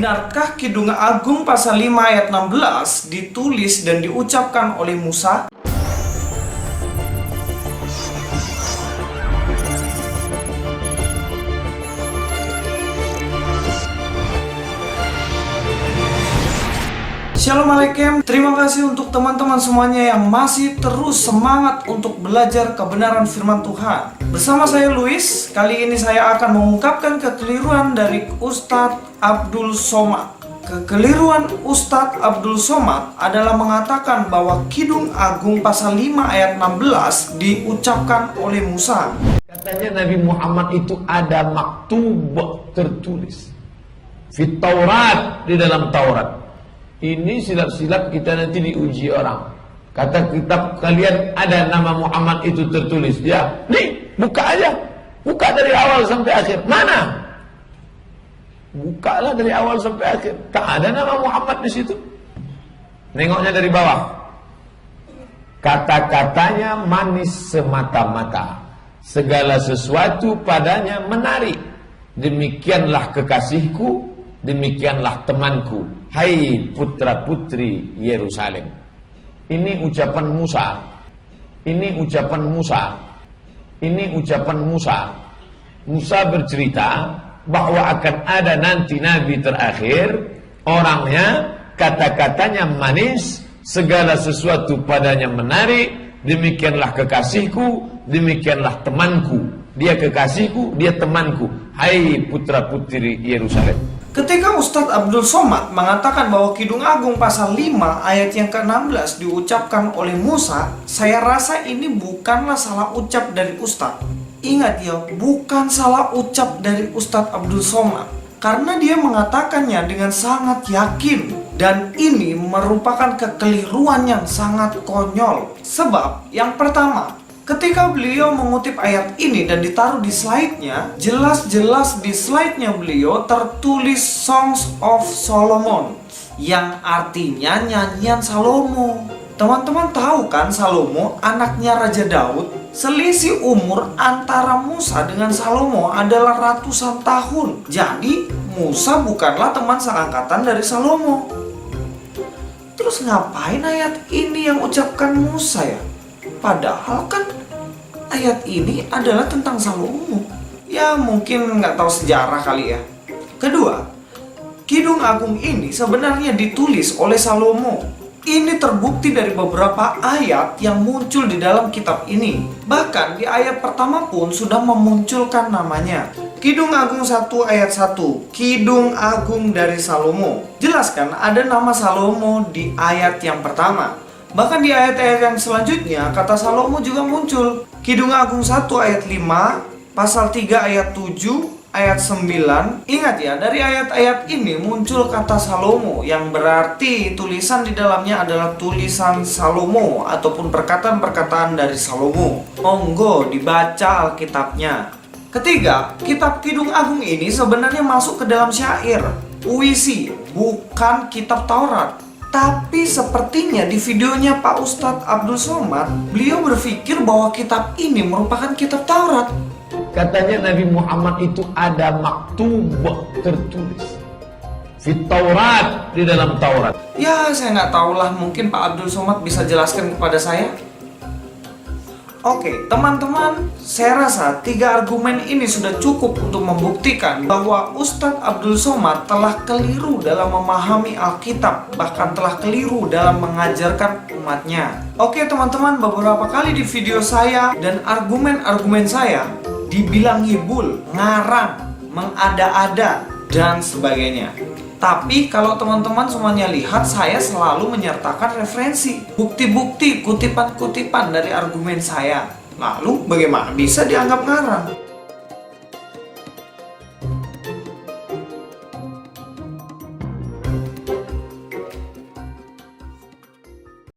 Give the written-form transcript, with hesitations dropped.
Benarkah Kidung Agung pasal 5 ayat 16 ditulis dan diucapkan oleh Musa? Shalom Alaikum, terima kasih untuk teman-teman semuanya yang masih terus semangat untuk belajar kebenaran firman Tuhan. Bersama saya Luis, kali ini saya akan mengungkapkan kekeliruan dari Ustadz Abdul Somad. Kekeliruan Ustadz Abdul Somad adalah mengatakan bahwa Kidung Agung pasal 5 ayat 16 diucapkan oleh Musa. Katanya Nabi Muhammad itu ada maktub tertulis di Taurat, di dalam Taurat. Ini silap-silap kita nanti diuji orang. Kata kitab kalian ada nama Muhammad itu tertulis. Ya, nih, buka aja. Buka dari awal sampai akhir. Mana? Bukalah dari awal sampai akhir. Tak ada nama Muhammad di situ. Nengoknya dari bawah. Kata-katanya manis semata-mata. Segala sesuatu padanya menarik. Demikianlah kekasihku, demikianlah temanku. Hai putra-putri Yerusalem. Ini ucapan Musa. Ini ucapan Musa. Ini ucapan Musa. Musa bercerita bahwa akan ada nanti nabi terakhir, orangnya kata-katanya manis, segala sesuatu padanya menarik, demikianlah kekasihku, demikianlah temanku. Dia kekasihku, dia temanku. Hai putra-putri Yerusalem. Ketika Ustadz Abdul Somad mengatakan bahwa Kidung Agung pasal 5 ayat yang ke-16 diucapkan oleh Musa, saya rasa ini bukanlah salah ucap dari Ustadz. Ingat ya, bukan salah ucap dari Ustadz Abdul Somad, karena dia mengatakannya dengan sangat yakin. Dan ini merupakan kekeliruan yang sangat konyol. Sebab yang pertama, ketika beliau mengutip ayat ini dan ditaruh di slide-nya, jelas-jelas di slide-nya beliau tertulis Songs of Solomon, yang artinya nyanyian Salomo. Teman-teman tahu kan Salomo anaknya Raja Daud? Selisih umur antara Musa dengan Salomo adalah ratusan tahun. Jadi Musa bukanlah teman seangkatan dari Salomo. Terus ngapain ayat ini yang ucapkan Musa ya? Padahal kan ayat ini adalah tentang Salomo. Ya mungkin nggak tahu sejarah kali ya. Kedua, Kidung Agung ini sebenarnya ditulis oleh Salomo. Ini terbukti dari beberapa ayat yang muncul di dalam kitab ini. Bahkan di ayat pertama pun sudah memunculkan namanya. Kidung Agung 1 ayat 1, Kidung Agung dari Salomo. Jelaskan ada nama Salomo di ayat yang pertama. Bahkan di ayat-ayat yang selanjutnya, kata Salomo juga muncul. Kidung Agung 1 ayat 5, pasal 3 ayat 7, ayat 9. Ingat ya, dari ayat-ayat ini muncul kata Salomo, yang berarti tulisan di dalamnya adalah tulisan Salomo ataupun perkataan-perkataan dari Salomo. Monggo dibaca Alkitabnya. Ketiga, kitab Kidung Agung ini sebenarnya masuk ke dalam syair, puisi, bukan kitab Taurat. Tapi sepertinya di videonya Pak Ustadz Abdul Somad, beliau berpikir bahwa kitab ini merupakan kitab Taurat. Katanya Nabi Muhammad itu ada maktub tertulis di Taurat, di dalam Taurat. Ya saya nggak tahulah, mungkin Pak Abdul Somad bisa jelaskan kepada saya. Oke teman-teman, saya rasa 3 argumen ini sudah cukup untuk membuktikan bahwa Ustadz Abdul Somad telah keliru dalam memahami Alkitab, bahkan telah keliru dalam mengajarkan umatnya. Oke teman-teman, beberapa kali di video saya dan argumen-argumen saya dibilang ngibul, ngarang, mengada-ada, dan sebagainya. Tapi kalau teman-teman semuanya lihat, saya selalu menyertakan referensi, bukti-bukti, kutipan-kutipan dari argumen saya. Lalu bagaimana bisa dianggap ngarang?